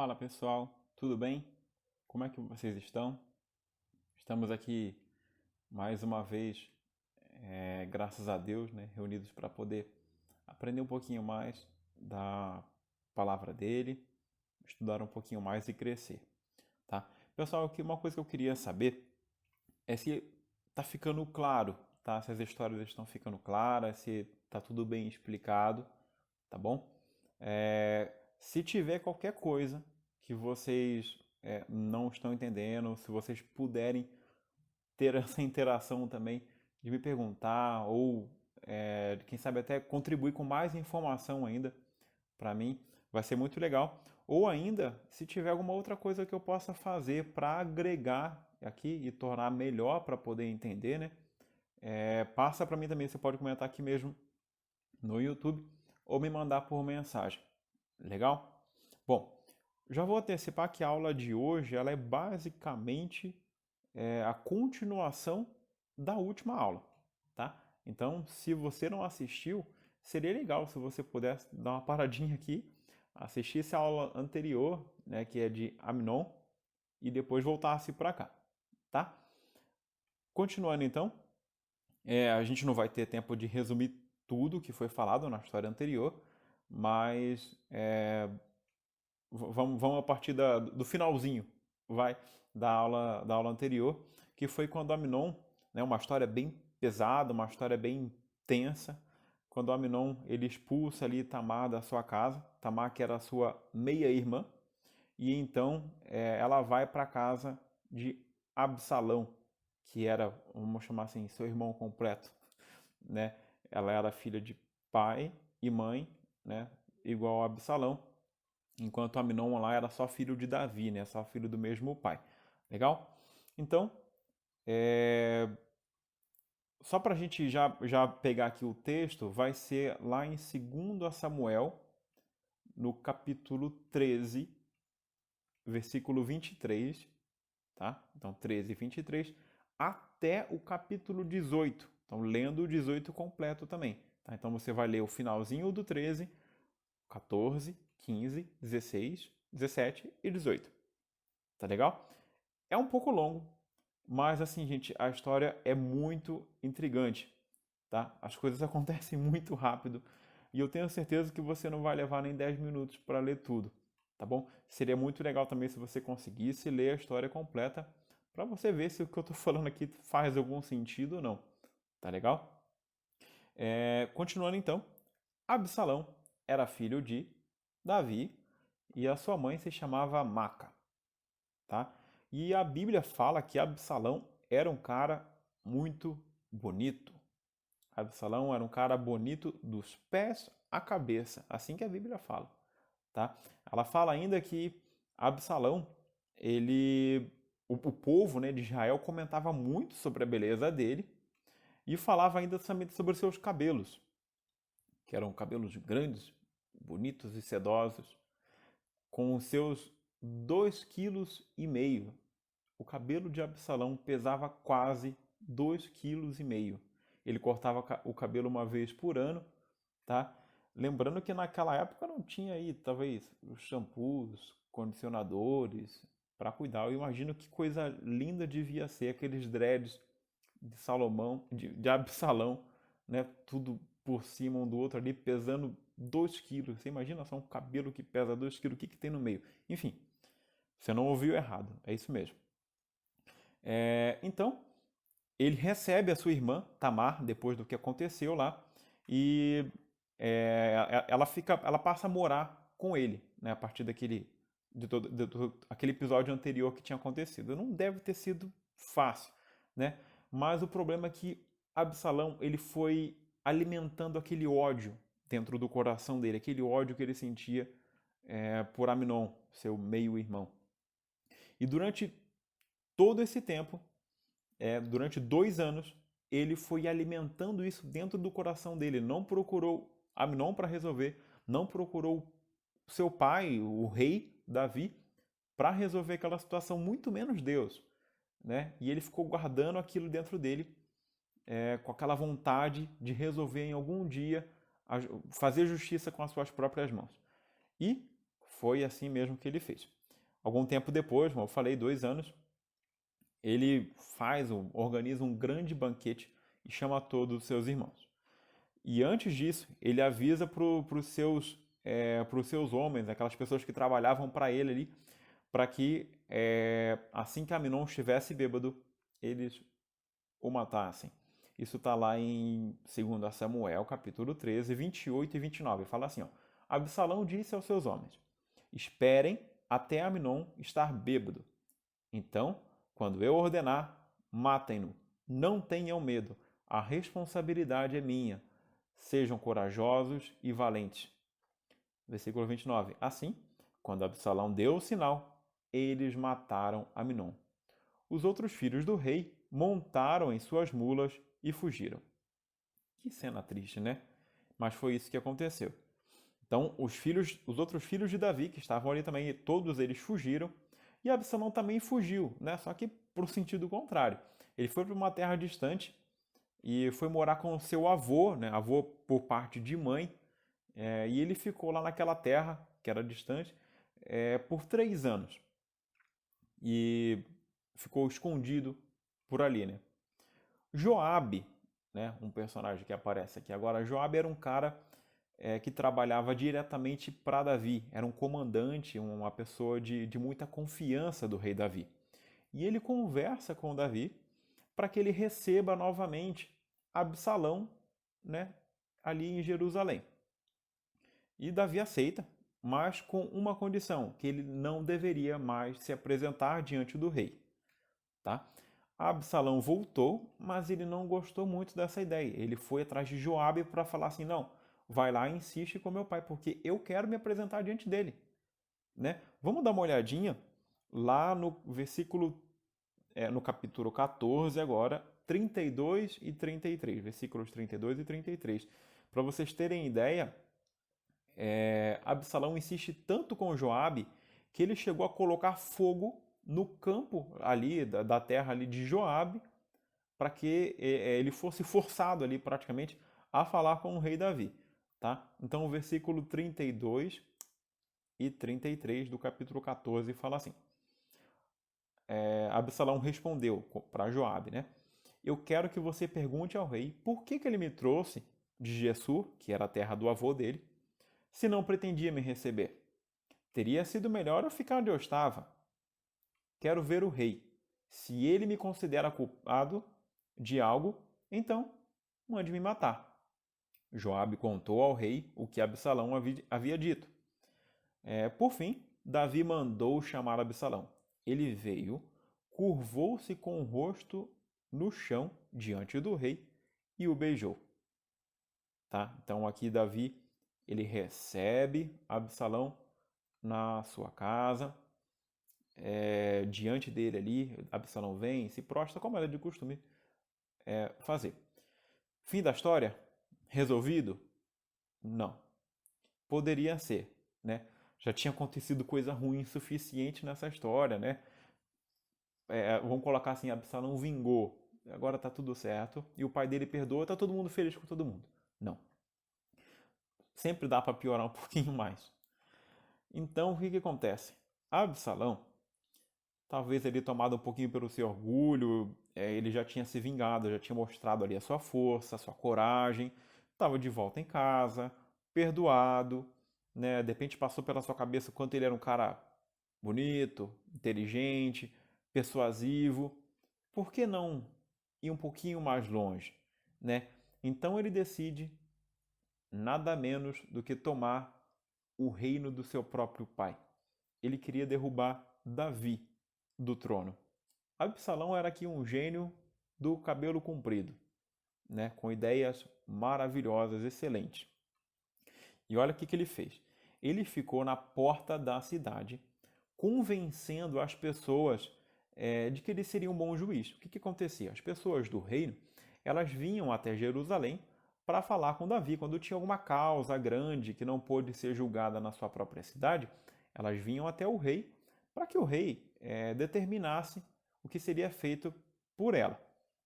Fala pessoal, tudo bem? Como é que vocês estão? Estamos aqui mais uma vez, graças a Deus, né, reunidos para poder aprender um pouquinho mais da palavra dele, estudar um pouquinho mais e crescer, tá? Pessoal, aqui uma coisa que eu queria saber é se tá ficando claro, tá? Se as histórias estão ficando claras, se tá tudo bem explicado, tá bom? Se tiver qualquer coisa que vocês não estão entendendo, se vocês puderem ter essa interação também de me perguntar ou quem sabe até contribuir com mais informação ainda para mim, vai ser muito legal. Ou ainda, se tiver alguma outra coisa que eu possa fazer para agregar aqui e tornar melhor para poder entender, né? Passa para mim também, você pode comentar aqui mesmo no YouTube ou me mandar por mensagem. Legal? Bom, já vou antecipar que a aula de hoje ela é basicamente a continuação da última aula, tá? Então, se você não assistiu, seria legal se você pudesse dar uma paradinha aqui, assistir essa aula anterior, né, que é de Amnon, e depois voltasse para cá, tá? Continuando então, a gente não vai ter tempo de resumir tudo que foi falado na história anterior, mas vamos a partir do finalzinho, vai, da aula anterior, que foi quando Aminon, né, uma história bem pesada, uma história bem tensa, quando Aminon ele expulsa ali Tamar da sua casa, Tamar que era a sua meia-irmã, e então ela vai para a casa de Absalão, que era, vamos chamar assim, seu irmão completo, né? Ela era filha de pai e mãe, né? Igual a Absalão, enquanto Aminon lá era só filho de Davi, né? Só filho do mesmo pai. Legal? Então, é... só para a gente já pegar aqui o texto, vai ser lá em 2 Samuel, no capítulo 13, versículo 23, tá? Então, 13 e 23, até o capítulo 18. Então, lendo o 18 completo também. Tá? Então, você vai ler o finalzinho do 13, 14, 15, 16, 17 e 18. Tá legal? É um pouco longo, mas assim, gente, a história é muito intrigante, tá? As coisas acontecem muito rápido e eu tenho certeza que você não vai levar nem 10 minutos para ler tudo, tá bom? Seria muito legal também se você conseguisse ler a história completa para você ver se o que eu estou falando aqui faz algum sentido ou não, tá legal? Continuando então, Absalão era filho de Davi e a sua mãe se chamava Maca, tá? E a Bíblia fala que Absalão era um cara muito bonito. Absalão era um cara bonito dos pés à cabeça, assim que a Bíblia fala, tá? Ela fala ainda que Absalão, o povo, né, de Israel comentava muito sobre a beleza dele e falava ainda somente sobre os seus cabelos, que eram cabelos grandes, bonitos e sedosos, com os seus 2,5 kg. O cabelo de Absalão pesava quase 2,5 kg. Ele cortava o cabelo uma vez por ano, tá? Lembrando que naquela época não tinha aí, talvez, os shampoos, condicionadores para cuidar. Eu imagino que coisa linda devia ser aqueles dreads de Salomão, de Absalão, né? Tudo por cima um do outro ali, pesando 2 quilos. Você imagina só um cabelo que pesa 2 quilos, o que que tem no meio? Enfim, você não ouviu errado, é isso mesmo. Então, ele recebe a sua irmã, Tamar, depois do que aconteceu lá, e ela passa a morar com ele, né, a partir aquele episódio anterior que tinha acontecido. Não deve ter sido fácil, né? Mas o problema é que Absalão ele foi alimentando aquele ódio dentro do coração dele, aquele ódio que ele sentia por Amnon, seu meio-irmão. E durante todo esse tempo, durante 2 anos, ele foi alimentando isso dentro do coração dele. Não procurou Amnon para resolver, não procurou seu pai, o rei Davi, para resolver aquela situação, muito menos Deus, né? E ele ficou guardando aquilo dentro dele, com aquela vontade de resolver em algum dia, fazer justiça com as suas próprias mãos. E foi assim mesmo que ele fez. Algum tempo depois, como eu falei, 2 anos, ele organiza um grande banquete e chama todos os seus irmãos. E antes disso, ele avisa para os seus homens, aquelas pessoas que trabalhavam para ele ali, para que assim que Aminon estivesse bêbado, eles o matassem. Isso está lá em 2 Samuel, capítulo 13, 28 e 29. Fala assim, ó, Absalão disse aos seus homens, esperem até Aminon estar bêbado. Então, quando eu ordenar, matem-no. Não tenham medo, a responsabilidade é minha. Sejam corajosos e valentes. Versículo 29. Assim, quando Absalão deu o sinal, eles mataram Aminon. Os outros filhos do rei montaram em suas mulas e fugiram. Que cena triste, né? Mas foi isso que aconteceu. Então, os outros filhos de Davi, que estavam ali também, todos eles fugiram. E Absalão também fugiu, né? Só que para o sentido contrário. Ele foi para uma terra distante e foi morar com o seu avô, né? Avô por parte de mãe. E ele ficou lá naquela terra, que era distante, por 3 anos. E ficou escondido por ali, né? Joabe, né? Um personagem que aparece aqui agora. Joabe era um cara que trabalhava diretamente para Davi. Era um comandante, uma pessoa de muita confiança do rei Davi. E ele conversa com Davi para que ele receba novamente Absalão, né, ali em Jerusalém. E Davi aceita, mas com uma condição, que ele não deveria mais se apresentar diante do rei. Tá? Absalão voltou, mas ele não gostou muito dessa ideia. Ele foi atrás de Joabe para falar assim, não, vai lá e insiste com meu pai, porque eu quero me apresentar diante dele. Né? Vamos dar uma olhadinha lá no versículo, no capítulo 14 agora, 32 e 33, versículos 32 e 33. Para vocês terem ideia, Absalão insiste tanto com Joabe que ele chegou a colocar fogo no campo ali da terra ali de Joabe para que ele fosse forçado ali praticamente a falar com o rei Davi, tá? Então o versículo 32 e 33 do capítulo 14 fala assim: Absalão respondeu para Joabe, né? Eu quero que você pergunte ao rei por que ele me trouxe de Gessur, que era a terra do avô dele, se não pretendia me receber. Teria sido melhor eu ficar onde eu estava. Quero ver o rei. Se ele me considera culpado de algo, então mande me matar. Joabe contou ao rei o que Absalão havia dito. Por fim, Davi mandou chamar Absalão. Ele veio, curvou-se com o rosto no chão diante do rei e o beijou. Tá? Então aqui Davi ele recebe Absalão na sua casa, diante dele ali, Absalão vem, se prostra, como era de costume fazer. Fim da história? Resolvido? Não. Poderia ser, né? Já tinha acontecido coisa ruim suficiente nessa história, né? Vamos colocar assim, Absalão vingou, agora tá tudo certo, e o pai dele perdoa, tá todo mundo feliz com todo mundo. Não. Sempre dá para piorar um pouquinho mais. Então, o que acontece? Absalão, talvez ele tomado um pouquinho pelo seu orgulho, ele já tinha se vingado, já tinha mostrado ali a sua força, a sua coragem, estava de volta em casa, perdoado, né? De repente passou pela sua cabeça o quanto ele era um cara bonito, inteligente, persuasivo. Por que não ir um pouquinho mais longe, né? Então ele decide nada menos do que tomar o reino do seu próprio pai. Ele queria derrubar Davi do trono. Absalão era aqui um gênio do cabelo comprido, né? Com ideias maravilhosas, excelentes. E olha o que ele fez. Ele ficou na porta da cidade, convencendo as pessoas de que ele seria um bom juiz. O que acontecia? As pessoas do reino, elas vinham até Jerusalém para falar com Davi. Quando tinha alguma causa grande que não pôde ser julgada na sua própria cidade, elas vinham até o rei para que o rei determinasse o que seria feito por ela.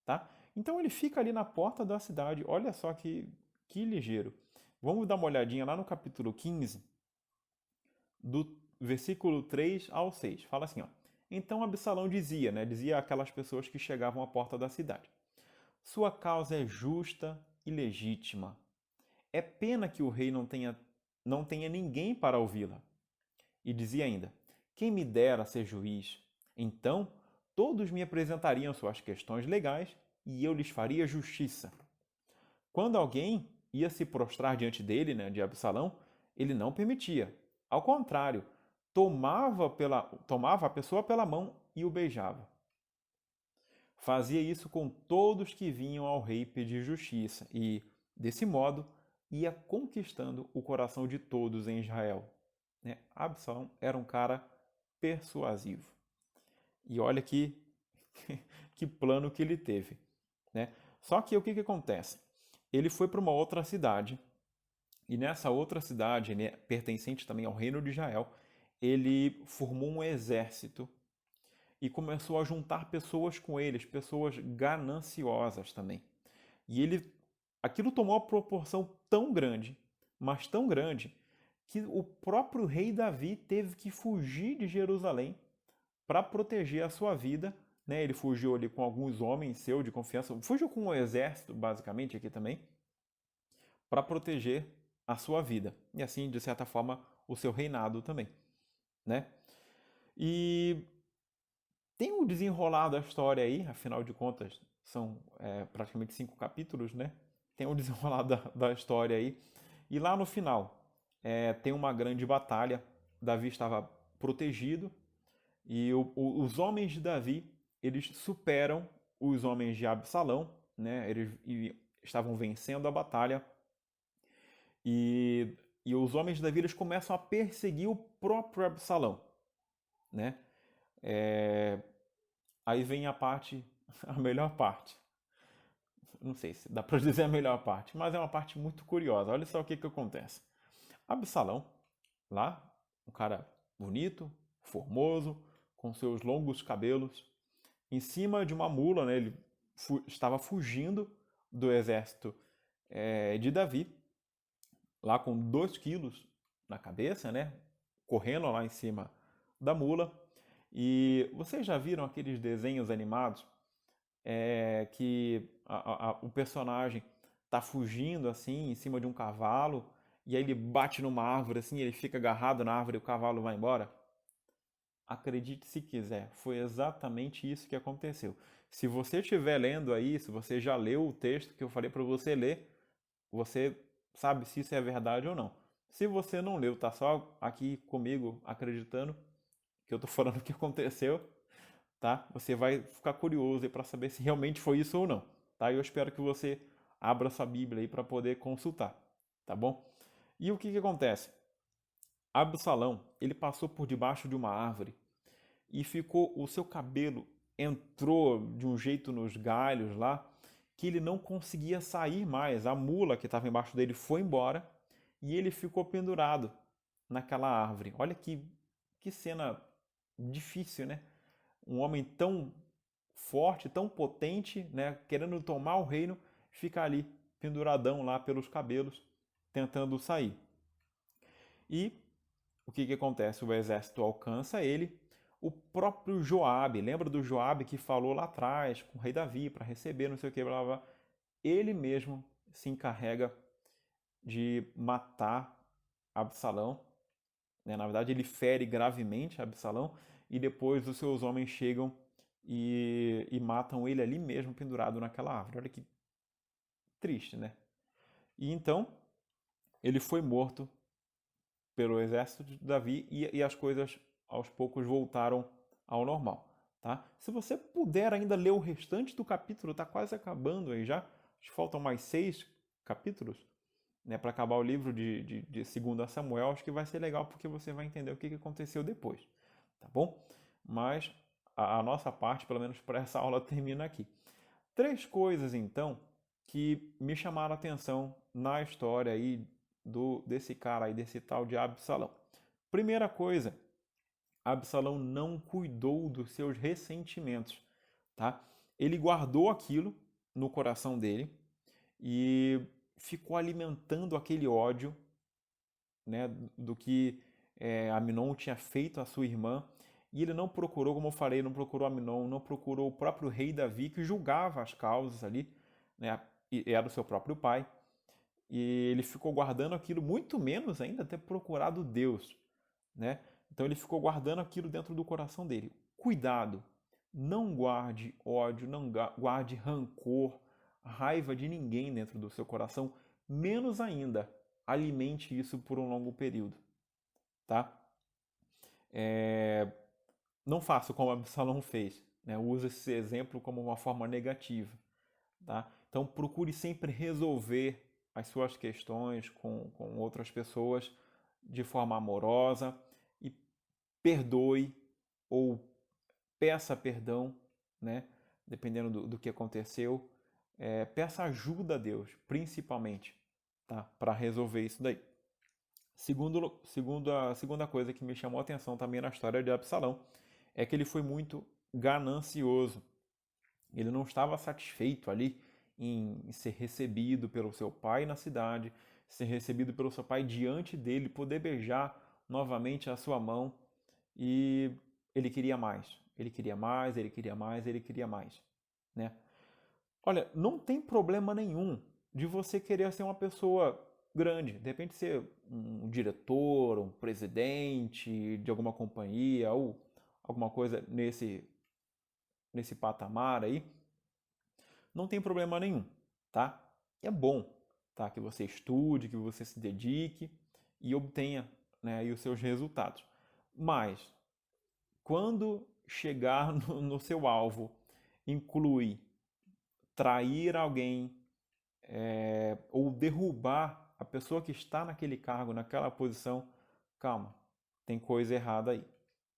Tá? Então ele fica ali na porta da cidade. Olha só que ligeiro. Vamos dar uma olhadinha lá no capítulo 15, versículo 3 ao 6. Fala assim, ó. Então Absalão dizia, né? Dizia aquelas pessoas que chegavam à porta da cidade. Sua causa é justa e legítima. É pena que o rei não tenha ninguém para ouvi-la. E dizia ainda: quem me dera ser juiz? Então todos me apresentariam suas questões legais e eu lhes faria justiça. Quando alguém ia se prostrar diante dele, né, de Absalão, ele não permitia. Ao contrário, tomava a pessoa pela mão e o beijava. Fazia isso com todos que vinham ao rei pedir justiça e, desse modo, ia conquistando o coração de todos em Israel. Né? Absalão era um cara persuasivo. E olha que plano que ele teve. Né? Só que o que acontece? Ele foi para uma outra cidade, e nessa outra cidade, né, pertencente também ao reino de Israel, ele formou um exército e começou a juntar pessoas com eles, pessoas gananciosas também. E aquilo tomou uma proporção tão grande, mas tão grande, que o próprio rei Davi teve que fugir de Jerusalém para proteger a sua vida. Né? Ele fugiu ali com alguns homens seus de confiança, fugiu com o exército, basicamente, aqui também, para proteger a sua vida. E assim, de certa forma, o seu reinado também. Né? E tem um desenrolar da história aí, afinal de contas, são praticamente 5 capítulos, né? Tem um desenrolar da história aí. E lá no final, tem uma grande batalha. Davi estava protegido e os homens de Davi, eles superam os homens de Absalão, né? Eles estavam vencendo a batalha e os homens de Davi, eles começam a perseguir o próprio Absalão, né? Aí vem a melhor parte. Não sei se dá para dizer a melhor parte, mas é uma parte muito curiosa. Olha só o que acontece. Absalão, lá, um cara bonito, formoso, com seus longos cabelos, em cima de uma mula, né? Ele estava fugindo do exército de Davi, lá com 2 quilos na cabeça, né? Correndo lá em cima da mula. E vocês já viram aqueles desenhos animados que o personagem tá fugindo assim em cima de um cavalo e aí ele bate numa árvore assim, ele fica agarrado na árvore e o cavalo vai embora? Acredite se quiser, foi exatamente isso que aconteceu. Se você estiver lendo aí, se você já leu o texto que eu falei para você ler, você sabe se isso é verdade ou não. Se você não leu, tá só aqui comigo acreditando que eu tô falando o que aconteceu, tá? Você vai ficar curioso para saber se realmente foi isso ou não, tá? Eu espero que você abra sua Bíblia aí para poder consultar, tá bom? E o que acontece? Absalão, ele passou por debaixo de uma árvore e o seu cabelo entrou de um jeito nos galhos lá que ele não conseguia sair mais. A mula que estava embaixo dele foi embora e ele ficou pendurado naquela árvore. Olha que cena difícil, né? Um homem tão forte, tão potente, né, querendo tomar o reino, fica ali penduradão lá pelos cabelos, tentando sair. E o que acontece? O exército alcança ele. O próprio Joabe, lembra do Joabe que falou lá atrás com o rei Davi para receber, não sei o que, blá, blá, blá. Ele mesmo se encarrega de matar Absalão. Né? Na verdade, ele fere gravemente Absalão e depois os seus homens chegam e matam ele ali mesmo, pendurado naquela árvore. Olha que triste, né? E então, ele foi morto pelo exército de Davi e as coisas aos poucos voltaram ao normal, tá? Se você puder ainda ler o restante do capítulo, tá quase acabando aí já. Acho que faltam mais 6 capítulos, né, para acabar o livro de 2 Samuel. Acho que vai ser legal porque você vai entender o que aconteceu depois, tá bom? Mas a nossa parte, pelo menos para essa aula, termina aqui. 3 coisas, então, que me chamaram a atenção na história aí desse cara aí, desse tal de Absalão. Primeira coisa, Absalão não cuidou dos seus ressentimentos, tá? Ele guardou aquilo no coração dele e ficou alimentando aquele ódio, né, do que Amnon tinha feito à sua irmã, e ele não procurou, como eu falei, não procurou Amnon, não procurou o próprio rei Davi, que julgava as causas ali, né? E era o seu próprio pai, e ele ficou guardando aquilo, muito menos ainda ter procurado Deus, né? Então ele ficou guardando aquilo dentro do coração dele. Cuidado, não guarde ódio, não guarde rancor, raiva de ninguém dentro do seu coração, menos ainda alimente isso por um longo período, tá? Não faça como Absalão fez, né? Use esse exemplo como uma forma negativa, tá? Então procure sempre resolver as suas questões com outras pessoas de forma amorosa e perdoe ou peça perdão, né? Dependendo do que aconteceu. Peça ajuda a Deus, principalmente, tá? Para resolver isso daí. A segunda coisa que me chamou a atenção também na história de Absalão é que ele foi muito ganancioso. Ele não estava satisfeito ali em ser recebido pelo seu pai na cidade, ser recebido pelo seu pai diante dele, poder beijar novamente a sua mão, e ele queria mais. Ele queria mais, ele queria mais, ele queria mais, né? Olha, não tem problema nenhum de você querer ser uma pessoa grande, de repente ser um diretor, um presidente de alguma companhia ou alguma coisa nesse patamar aí. Não tem problema nenhum, tá? É bom, tá? Que você estude, que você se dedique e obtenha, né, aí os seus resultados. Mas quando chegar no seu alvo, inclui trair alguém, ou derrubar a pessoa que está naquele cargo, naquela posição, calma, tem coisa errada aí,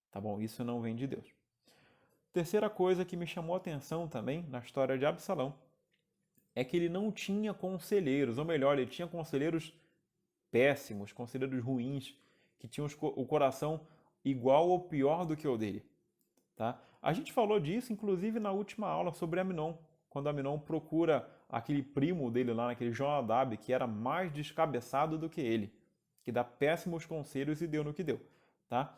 tá bom? Isso não vem de Deus. Terceira coisa que me chamou a atenção também na história de Absalão é que ele não tinha conselheiros, ou melhor, ele tinha conselheiros péssimos, conselheiros ruins, que tinham o coração igual ou pior do que o dele. Tá? A gente falou disso, inclusive, na última aula sobre Amnon, quando Amnon procura aquele primo dele lá, aquele Jonadab, que era mais descabeçado do que ele, que dá péssimos conselhos e deu no que deu. Tá?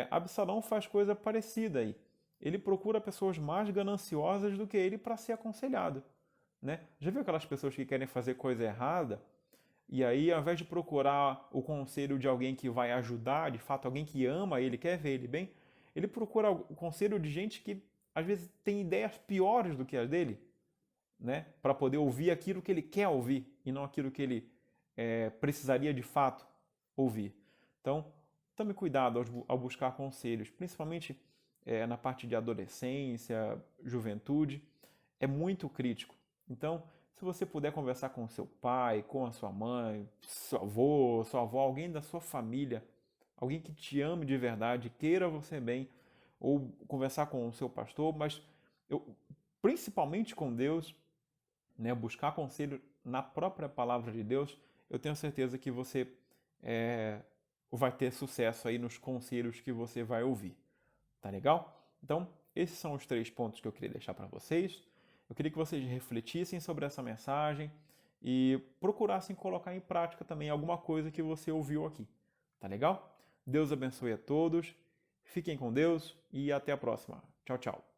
Absalão faz coisa parecida aí. Ele procura pessoas mais gananciosas do que ele para ser aconselhado. Né? Já viu aquelas pessoas que querem fazer coisa errada e aí, ao invés de procurar o conselho de alguém que vai ajudar, de fato, alguém que ama ele, quer ver ele bem, ele procura o conselho de gente que às vezes tem ideias piores do que as dele, né? Para poder ouvir aquilo que ele quer ouvir e não aquilo que ele precisaria de fato ouvir. Então, tome cuidado ao buscar conselhos, principalmente na parte de adolescência, juventude, é muito crítico. Então, se você puder conversar com seu pai, com a sua mãe, seu avô, sua avó, alguém da sua família, alguém que te ame de verdade, queira você bem, ou conversar com o seu pastor, mas principalmente com Deus, né, buscar conselho na própria palavra de Deus, eu tenho certeza que você vai ter sucesso aí nos conselhos que você vai ouvir. Tá legal? Então, esses são os 3 pontos que eu queria deixar para vocês. Eu queria que vocês refletissem sobre essa mensagem e procurassem colocar em prática também alguma coisa que você ouviu aqui. Tá legal? Deus abençoe a todos, fiquem com Deus e até a próxima. Tchau, tchau.